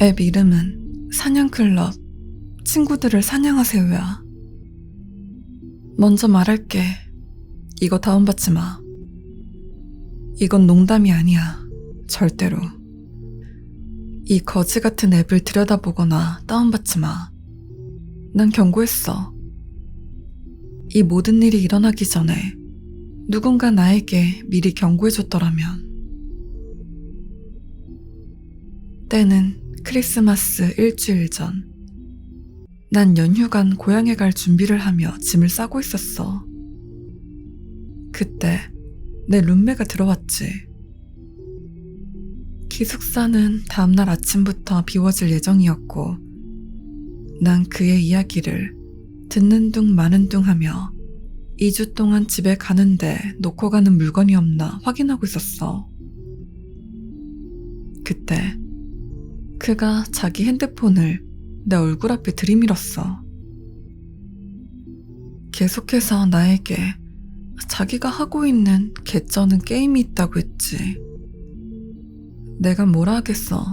앱 이름은 사냥클럽 친구들을 사냥하세요야. 먼저 말할게. 이거 다운받지 마. 이건 농담이 아니야. 절대로. 이 거지 같은 앱을 들여다보거나 다운받지 마. 난 경고했어. 이 모든 일이 일어나기 전에 누군가 나에게 미리 경고해줬더라면. 때는 크리스마스 일주일 전. 난 연휴간 고향에 갈 준비를 하며 짐을 싸고 있었어. 그때 내 룸메가 들어왔지. 기숙사는 다음날 아침부터 비워질 예정이었고 난 그의 이야기를 듣는 둥 마는 둥 하며 2주 동안 집에 가는데 놓고 가는 물건이 없나 확인하고 있었어. 그때 그가 자기 핸드폰을 내 얼굴 앞에 들이밀었어. 계속해서 나에게 자기가 하고 있는 개쩌는 게임이 있다고 했지. 내가 뭐라 하겠어.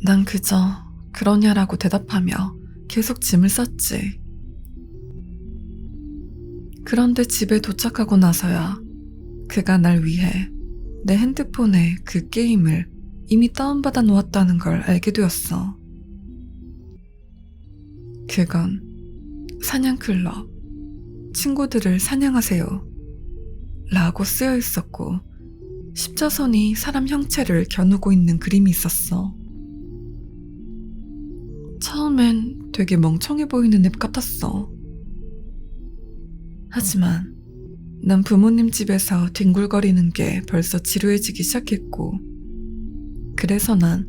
난 그저 그러냐라고 대답하며 계속 짐을 쌌지. 그런데 집에 도착하고 나서야 그가 날 위해 내 핸드폰에 그 게임을 이미 다운받아 놓았다는 걸 알게 되었어. 그건 사냥클럽, 친구들을 사냥하세요 라고 쓰여 있었고 십자선이 사람 형체를 겨누고 있는 그림이 있었어. 처음엔 되게 멍청해 보이는 앱 같았어. 하지만 난 부모님 집에서 뒹굴거리는 게 벌써 지루해지기 시작했고 그래서 난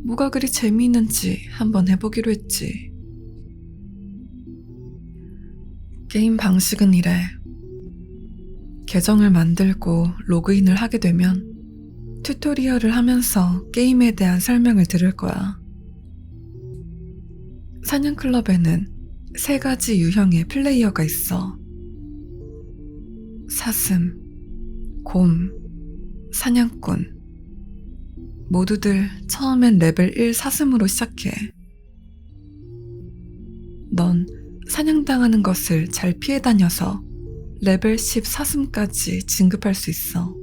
뭐가 그리 재미있는지 한번 해보기로 했지. 게임 방식은 이래. 계정을 만들고 로그인을 하게 되면 튜토리얼을 하면서 게임에 대한 설명을 들을 거야. 사냥클럽에는 3가지 유형의 플레이어가 있어. 사슴, 곰, 사냥꾼. 모두들 처음엔 레벨 1 사슴으로 시작해. 넌 사냥당하는 것을 잘 피해 다녀서 레벨 10 사슴까지 진급할 수 있어.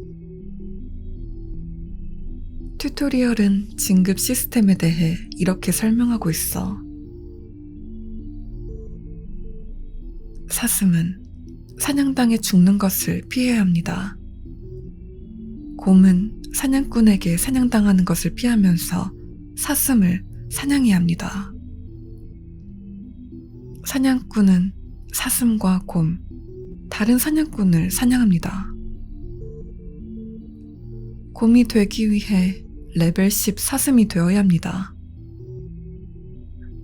튜토리얼은 진급 시스템에 대해 이렇게 설명하고 있어. 사슴은 사냥당해 죽는 것을 피해야 합니다. 곰은 사냥꾼에게 사냥당하는 것을 피하면서 사슴을 사냥해야 합니다. 사냥꾼은 사슴과 곰, 다른 사냥꾼을 사냥합니다. 곰이 되기 위해 레벨 10 사슴이 되어야 합니다.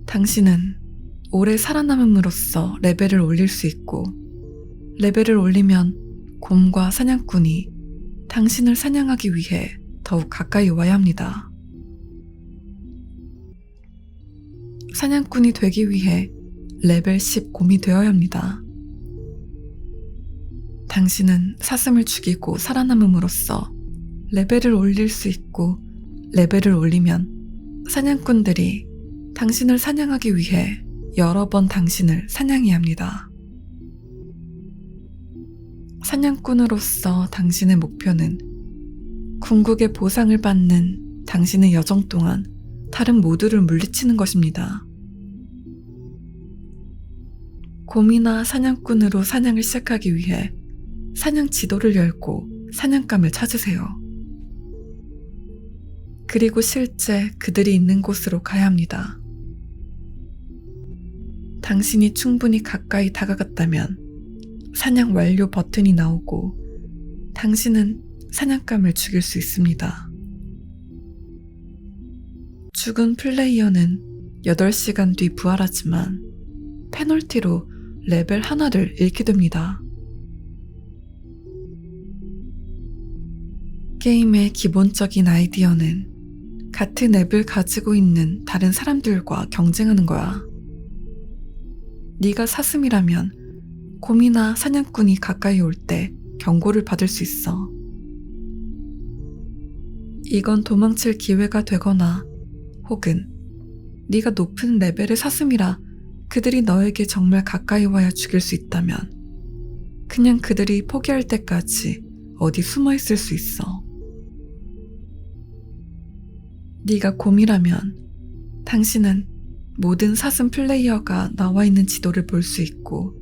당신은 오래 살아남음으로써 레벨을 올릴 수 있고 레벨을 올리면 곰과 사냥꾼이 당신을 사냥하기 위해 더욱 가까이 와야 합니다. 사냥꾼이 되기 위해 레벨 10 곰이 되어야 합니다. 당신은 사슴을 죽이고 살아남음으로써 레벨을 올릴 수 있고 레벨을 올리면 사냥꾼들이 당신을 사냥하기 위해 여러 번 당신을 사냥해야 합니다. 사냥꾼으로서 당신의 목표는 궁극의 보상을 받는 당신의 여정 동안 다른 모두를 물리치는 것입니다. 곰이나 사냥꾼으로 사냥을 시작하기 위해 사냥 지도를 열고 사냥감을 찾으세요. 그리고 실제 그들이 있는 곳으로 가야 합니다. 당신이 충분히 가까이 다가갔다면 사냥 완료 버튼이 나오고 당신은 사냥감을 죽일 수 있습니다. 죽은 플레이어는 8시간 뒤 부활하지만 페널티로 레벨 하나를 잃게 됩니다. 게임의 기본적인 아이디어는 같은 앱을 가지고 있는 다른 사람들과 경쟁하는 거야. 네가 사슴이라면 곰이나 사냥꾼이 가까이 올 때 경고를 받을 수 있어. 이건 도망칠 기회가 되거나 혹은 네가 높은 레벨의 사슴이라 그들이 너에게 정말 가까이 와야 죽일 수 있다면 그냥 그들이 포기할 때까지 어디 숨어 있을 수 있어. 네가 곰이라면 당신은 모든 사슴 플레이어가 나와 있는 지도를 볼 수 있고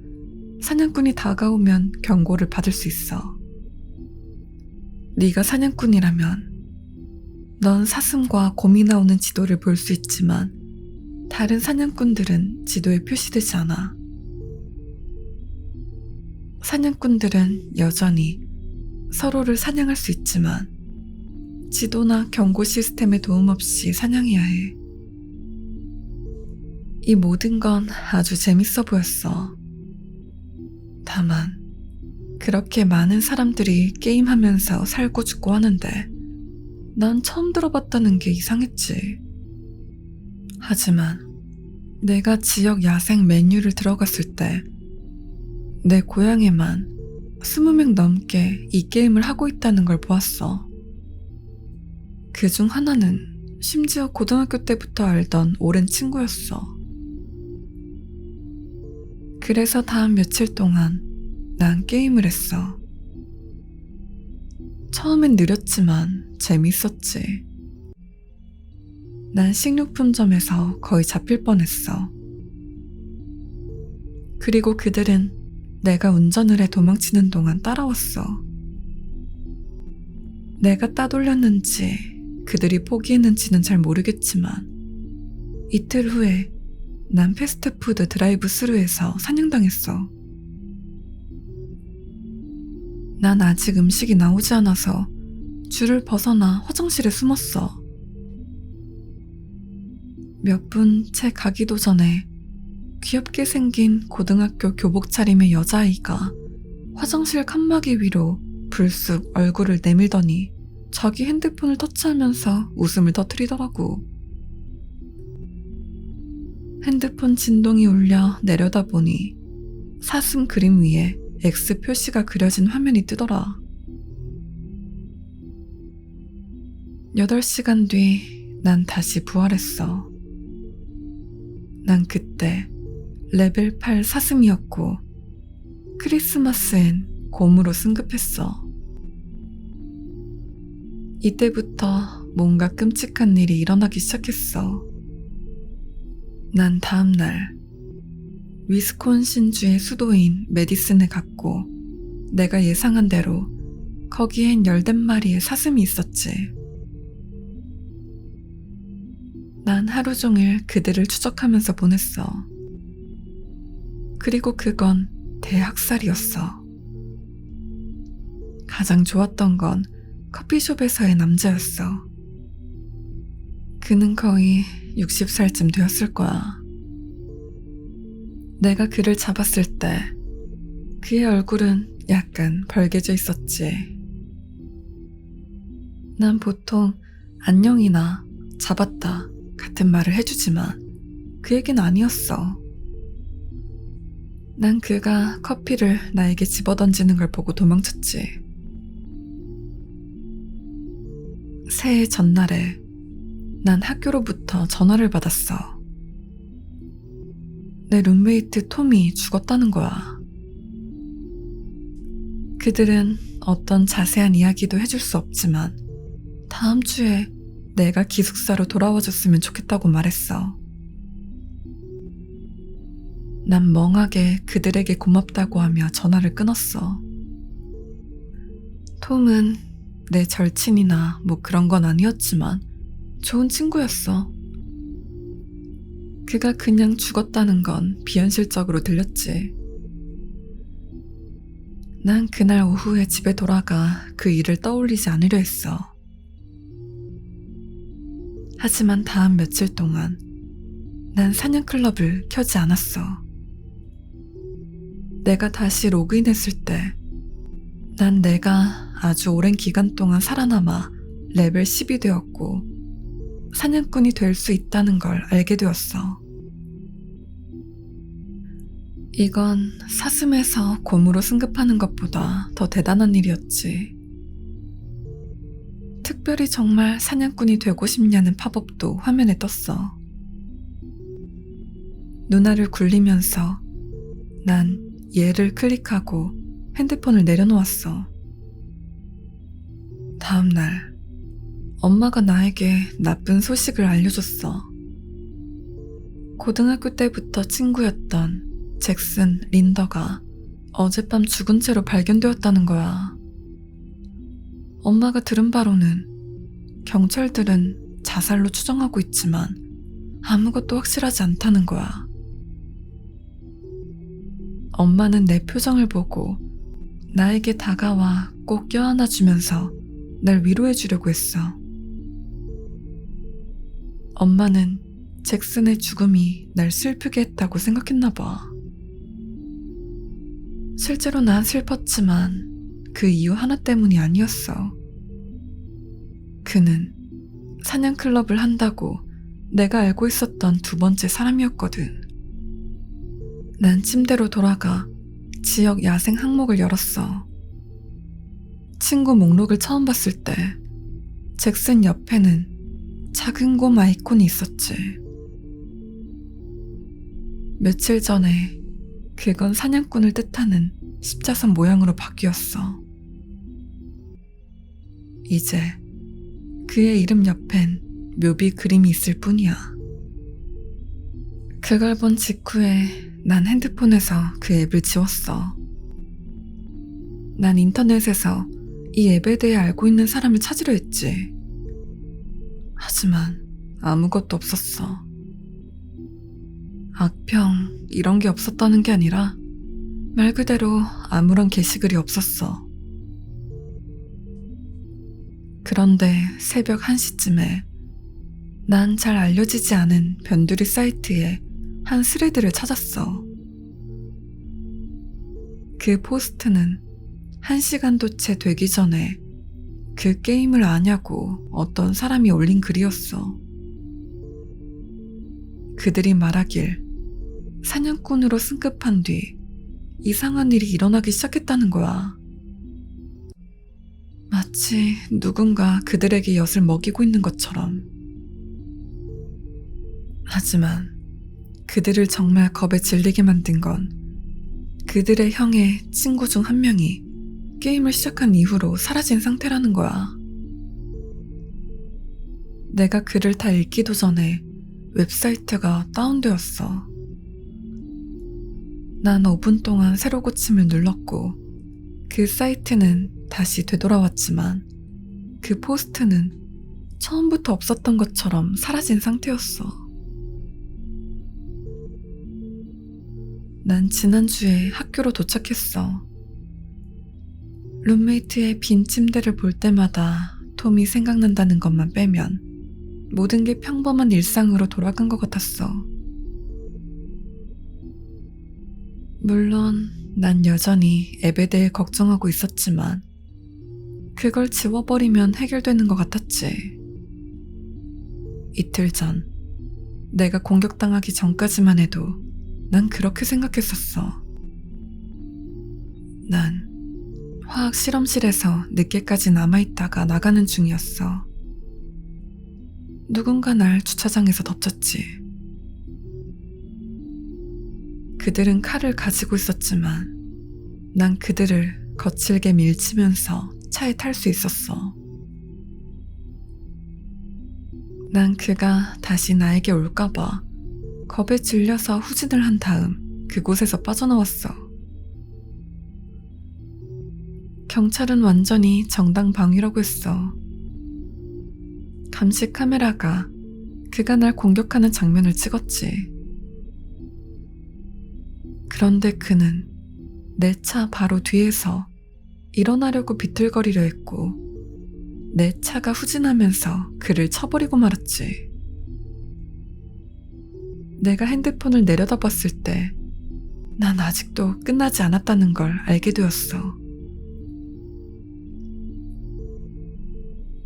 사냥꾼이 다가오면 경고를 받을 수 있어. 네가 사냥꾼이라면 넌 사슴과 곰이 나오는 지도를 볼 수 있지만 다른 사냥꾼들은 지도에 표시되지 않아. 사냥꾼들은 여전히 서로를 사냥할 수 있지만 지도나 경고 시스템의 도움 없이 사냥해야 해. 이 모든 건 아주 재밌어 보였어. 다만 그렇게 많은 사람들이 게임하면서 살고 죽고 하는데 난 처음 들어봤다는 게 이상했지. 하지만 내가 지역 야생 메뉴를 들어갔을 때 내 고향에만 20명 넘게 이 게임을 하고 있다는 걸 보았어. 그중 하나는 심지어 고등학교 때부터 알던 오랜 친구였어. 그래서 다음 며칠 동안 난 게임을 했어. 처음엔 느렸지만 재밌었지. 난 식료품점에서 거의 잡힐 뻔했어. 그리고 그들은 내가 운전을 해 도망치는 동안 따라왔어. 내가 따돌렸는지 그들이 포기했는지는 잘 모르겠지만 이틀 후에 난 패스트푸드 드라이브 스루에서 사냥당했어. 난 아직 음식이 나오지 않아서 줄을 벗어나 화장실에 숨었어. 몇 분 채 가기도 전에 귀엽게 생긴 고등학교 교복 차림의 여자아이가 화장실 칸막이 위로 불쑥 얼굴을 내밀더니 자기 핸드폰을 터치하면서 웃음을 터뜨리더라고. 핸드폰 진동이 울려 내려다보니 사슴 그림 위에 X 표시가 그려진 화면이 뜨더라. 8시간 뒤 난 다시 부활했어. 난 그때 레벨 8 사슴이었고 크리스마스엔 곰으로 승급했어. 이때부터 뭔가 끔찍한 일이 일어나기 시작했어. 난 다음날 위스콘신주의 수도인 메디슨에 갔고 내가 예상한 대로 거기엔 10마리의 사슴이 있었지. 난 하루 종일 그들을 추적하면서 보냈어. 그리고 그건 대학살이었어. 가장 좋았던 건 커피숍에서의 남자였어. 그는 거의 60살쯤 되었을 거야. 내가 그를 잡았을 때 그의 얼굴은 약간 벌개져 있었지. 난 보통 안녕이나 잡았다 같은 말을 해주지만 그에겐 아니었어. 난 그가 커피를 나에게 집어던지는 걸 보고 도망쳤지. 새해 전날에 난 학교로부터 전화를 받았어. 내 룸메이트 톰이 죽었다는 거야. 그들은 어떤 자세한 이야기도 해줄 수 없지만 다음 주에 내가 기숙사로 돌아와 줬으면 좋겠다고 말했어. 난 멍하게 그들에게 고맙다고 하며 전화를 끊었어. 톰은 내 절친이나 뭐 그런 건 아니었지만 좋은 친구였어. 그가 그냥 죽었다는 건 비현실적으로 들렸지. 난 그날 오후에 집에 돌아가 그 일을 떠올리지 않으려 했어. 하지만 다음 며칠 동안 난 사냥클럽을 켜지 않았어. 내가 다시 로그인했을 때 난 내가 아주 오랜 기간 동안 살아남아 레벨 10이 되었고 사냥꾼이 될 수 있다는 걸 알게 되었어. 이건 사슴에서 곰으로 승급하는 것보다 더 대단한 일이었지. 특별히 정말 사냥꾼이 되고 싶냐는 팝업도 화면에 떴어. 눈알을 굴리면서 난 얘를 클릭하고 핸드폰을 내려놓았어. 다음날 엄마가 나에게 나쁜 소식을 알려줬어. 고등학교 때부터 친구였던 잭슨 린더가 어젯밤 죽은 채로 발견되었다는 거야. 엄마가 들은 바로는 경찰들은 자살로 추정하고 있지만 아무것도 확실하지 않다는 거야. 엄마는 내 표정을 보고 나에게 다가와 꼭 껴안아주면서 날 위로해 주려고 했어. 엄마는 잭슨의 죽음이 날 슬프게 했다고 생각했나 봐. 실제로 난 슬펐지만 그 이유 하나 때문이 아니었어. 그는 사냥클럽을 한다고 내가 알고 있었던 두 번째 사람이었거든. 난 침대로 돌아가 지역 야생 항목을 열었어. 친구 목록을 처음 봤을 때 잭슨 옆에는 작은 곰 아이콘이 있었지. 며칠 전에 그건 사냥꾼을 뜻하는 십자선 모양으로 바뀌었어. 이제 그의 이름 옆엔 묘비 그림이 있을 뿐이야. 그걸 본 직후에 난 핸드폰에서 그 앱을 지웠어. 난 인터넷에서 이 앱에 대해 알고 있는 사람을 찾으려 했지. 하지만 아무것도 없었어. 악평 이런 게 없었다는 게 아니라 말 그대로 아무런 게시글이 없었어. 그런데 새벽 1시쯤에 난 잘 알려지지 않은 변두리 사이트에 한 스레드를 찾았어. 그 포스트는 1시간도 채 되기 전에 그 게임을 아냐고 어떤 사람이 올린 글이었어. 그들이 말하길 사냥꾼으로 승급한 뒤 이상한 일이 일어나기 시작했다는 거야. 마치 누군가 그들에게 엿을 먹이고 있는 것처럼. 하지만 그들을 정말 겁에 질리게 만든 건 그들의 형의 친구 중 한 명이 게임을 시작한 이후로 사라진 상태라는 거야. 내가 글을 다 읽기도 전에 웹사이트가 다운되었어. 난 5분 동안 새로 고침을 눌렀고 그 사이트는 다시 되돌아왔지만 그 포스트는 처음부터 없었던 것처럼 사라진 상태였어. 난 지난주에 학교로 도착했어. 룸메이트의 빈 침대를 볼 때마다 톰이 생각난다는 것만 빼면 모든 게 평범한 일상으로 돌아간 것 같았어. 물론 난 여전히 앱에 대해 걱정하고 있었지만 그걸 지워버리면 해결되는 것 같았지. 이틀 전 내가 공격당하기 전까지만 해도 난 그렇게 생각했었어. 난 화학 실험실에서 늦게까지 남아있다가 나가는 중이었어. 누군가 날 주차장에서 덮쳤지. 그들은 칼을 가지고 있었지만 난 그들을 거칠게 밀치면서 차에 탈 수 있었어. 난 그가 다시 나에게 올까봐 겁에 질려서 후진을 한 다음 그곳에서 빠져나왔어. 경찰은 완전히 정당방위라고 했어. 감시 카메라가 그가 날 공격하는 장면을 찍었지. 그런데 그는 내 차 바로 뒤에서 일어나려고 비틀거리려 했고 내 차가 후진하면서 그를 쳐버리고 말았지. 내가 핸드폰을 내려다봤을 때 난 아직도 끝나지 않았다는 걸 알게 되었어.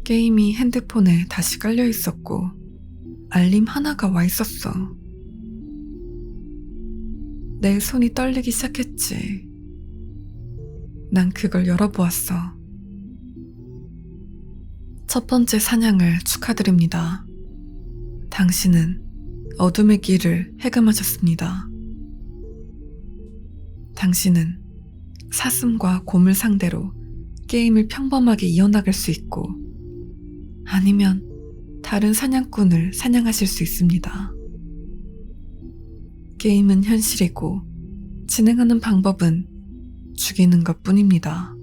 게임이 핸드폰에 다시 깔려 있었고 알림 하나가 와 있었어. 내 손이 떨리기 시작했지. 난 그걸 열어보았어. 첫 번째 사냥을 축하드립니다. 당신은 어둠의 길을 해금하셨습니다. 당신은 사슴과 곰을 상대로 게임을 평범하게 이어나갈 수 있고, 아니면 다른 사냥꾼을 사냥하실 수 있습니다. 게임은 현실이고 진행하는 방법은 죽이는 것 뿐입니다.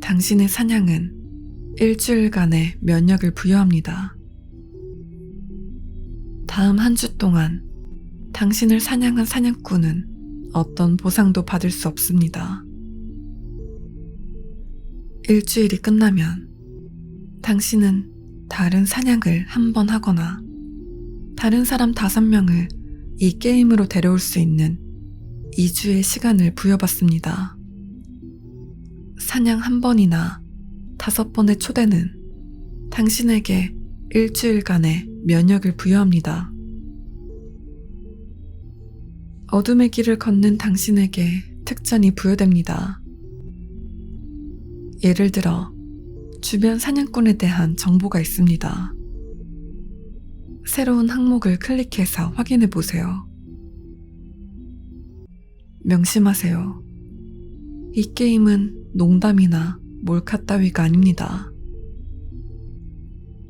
당신의 사냥은 일주일간의 면역을 부여합니다. 다음 한 주 동안 당신을 사냥한 사냥꾼은 어떤 보상도 받을 수 없습니다. 일주일이 끝나면 당신은 다른 사냥을 한 번 하거나 다른 사람 5명을 이 게임으로 데려올 수 있는 2주의 시간을 부여받습니다. 사냥 한 번이나 5번의 초대는 당신에게 일주일간의 면역을 부여합니다. 어둠의 길을 걷는 당신에게 특전이 부여됩니다. 예를 들어 주변 사냥꾼에 대한 정보가 있습니다. 새로운 항목을 클릭해서 확인해 보세요. 명심하세요. 이 게임은 농담이나 몰카 따위가 아닙니다.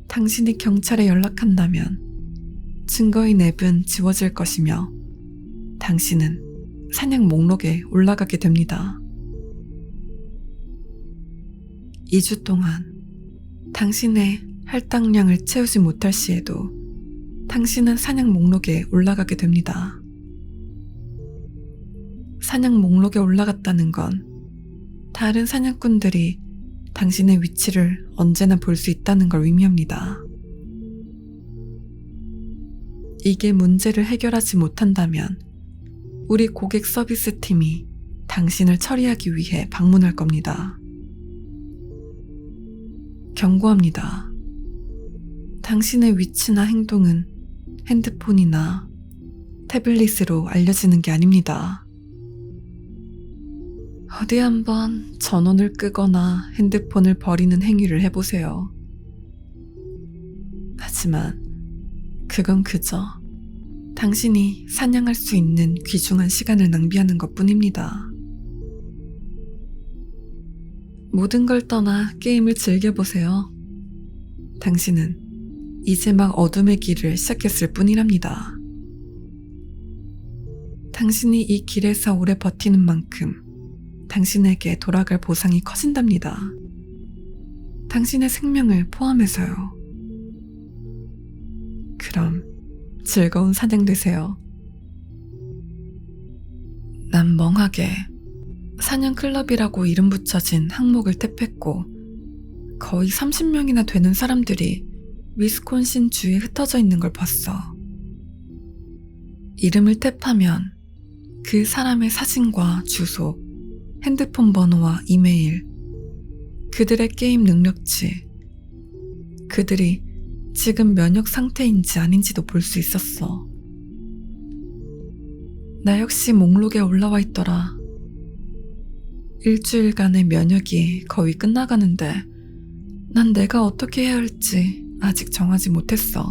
당신이 경찰에 연락한다면 증거인 앱은 지워질 것이며 당신은 사냥 목록에 올라가게 됩니다. 2주 동안 당신의 할당량을 채우지 못할 시에도 당신은 사냥 목록에 올라가게 됩니다. 사냥 목록에 올라갔다는 건 다른 사냥꾼들이 당신의 위치를 언제나 볼 수 있다는 걸 의미합니다. 이게 문제를 해결하지 못한다면 우리 고객 서비스 팀이 당신을 처리하기 위해 방문할 겁니다. 경고합니다. 당신의 위치나 행동은 핸드폰이나 태블릿으로 알려지는 게 아닙니다. 어디 한번 전원을 끄거나 핸드폰을 버리는 행위를 해보세요. 하지만 그건 그저 당신이 사냥할 수 있는 귀중한 시간을 낭비하는 것 뿐입니다. 모든 걸 떠나 게임을 즐겨보세요. 당신은 이제 막 어둠의 길을 시작했을 뿐이랍니다. 당신이 이 길에서 오래 버티는 만큼 당신에게 돌아갈 보상이 커진답니다. 당신의 생명을 포함해서요. 그럼 즐거운 사냥 되세요. 난 멍하게 사냥 클럽이라고 이름 붙여진 항목을 탭했고 거의 30명이나 되는 사람들이 위스콘신 주에 흩어져 있는 걸 봤어. 이름을 탭하면 그 사람의 사진과 주소, 핸드폰 번호와 이메일, 그들의 게임 능력치, 그들이 지금 면역 상태인지 아닌지도 볼 수 있었어. 나 역시 목록에 올라와 있더라. 일주일간의 면역이 거의 끝나가는데 난 내가 어떻게 해야 할지 아직 정하지 못했어.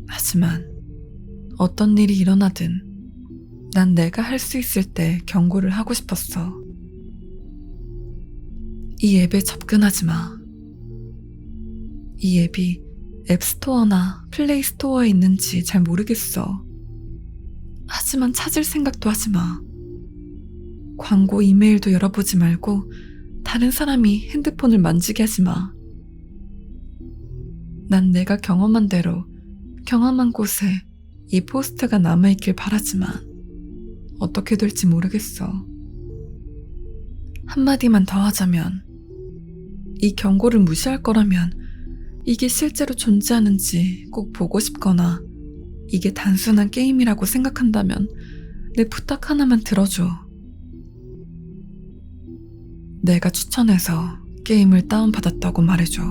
하지만 어떤 일이 일어나든 난 내가 할 수 있을 때 경고를 하고 싶었어. 이 앱에 접근하지 마. 이 앱이 앱스토어나 플레이스토어에 있는지 잘 모르겠어. 하지만 찾을 생각도 하지 마. 광고 이메일도 열어보지 말고 다른 사람이 핸드폰을 만지게 하지 마. 난 내가 경험한 대로 경험한 곳에 이 포스트가 남아있길 바라지만 어떻게 될지 모르겠어. 한마디만 더 하자면 이 경고를 무시할 거라면 이게 실제로 존재하는지 꼭 보고 싶거나 이게 단순한 게임이라고 생각한다면 내 부탁 하나만 들어줘. 내가 추천해서 게임을 다운받았다고 말해줘.